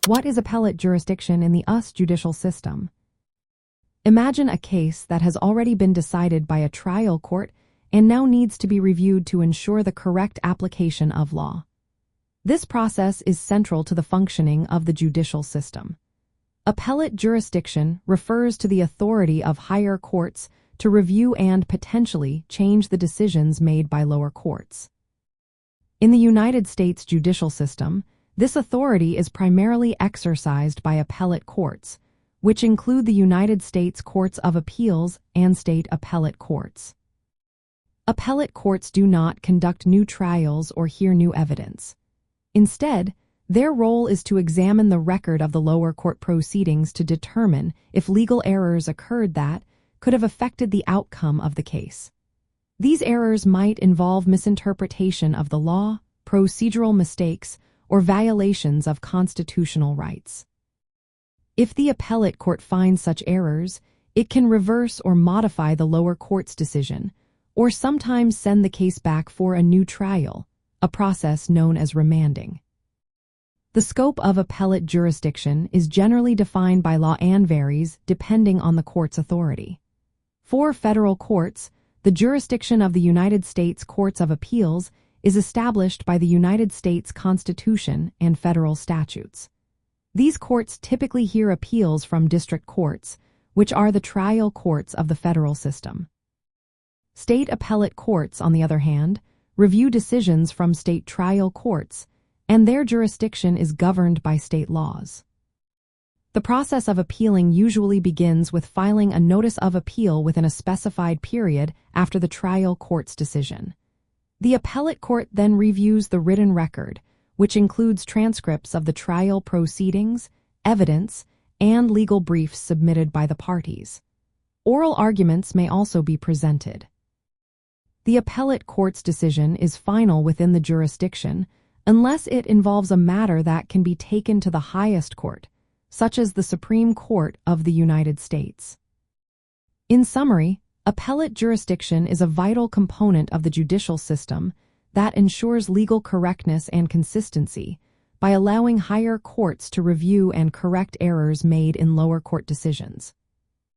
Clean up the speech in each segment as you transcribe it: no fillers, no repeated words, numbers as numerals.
What is appellate jurisdiction in the US judicial system? Imagine a case that has already been decided by a trial court and now needs to be reviewed to ensure the correct application of law. This process is central to the functioning of the judicial system. Appellate jurisdiction refers to the authority of higher courts to review and potentially change the decisions made by lower courts. In the United States judicial system, this authority is primarily exercised by appellate courts, which include the United States Courts of Appeals and state appellate courts. Appellate courts do not conduct new trials or hear new evidence. Instead, their role is to examine the record of the lower court proceedings to determine if legal errors occurred that could have affected the outcome of the case. These errors might involve misinterpretation of the law, procedural mistakes, or violations of constitutional rights. If the appellate court finds such errors, it can reverse or modify the lower court's decision, or sometimes send the case back for a new trial, a process known as remanding. The scope of appellate jurisdiction is generally defined by law and varies depending on the court's authority. For federal courts, the jurisdiction of the United States Courts of Appeals is established by the United States Constitution and federal statutes. These courts typically hear appeals from district courts, which are the trial courts of the federal system. State appellate courts, on the other hand, review decisions from state trial courts, and their jurisdiction is governed by state laws. The process of appealing usually begins with filing a notice of appeal within a specified period after the trial court's decision. The appellate court then reviews the written record, which includes transcripts of the trial proceedings, evidence, and legal briefs submitted by the parties. Oral arguments may also be presented. The appellate court's decision is final within the jurisdiction unless it involves a matter that can be taken to the highest court, such as the Supreme Court of the United States. In summary, appellate jurisdiction is a vital component of the judicial system that ensures legal correctness and consistency by allowing higher courts to review and correct errors made in lower court decisions.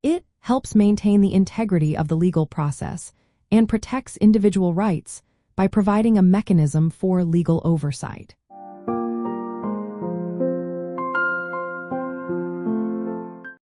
It helps maintain the integrity of the legal process and protects individual rights by providing a mechanism for legal oversight.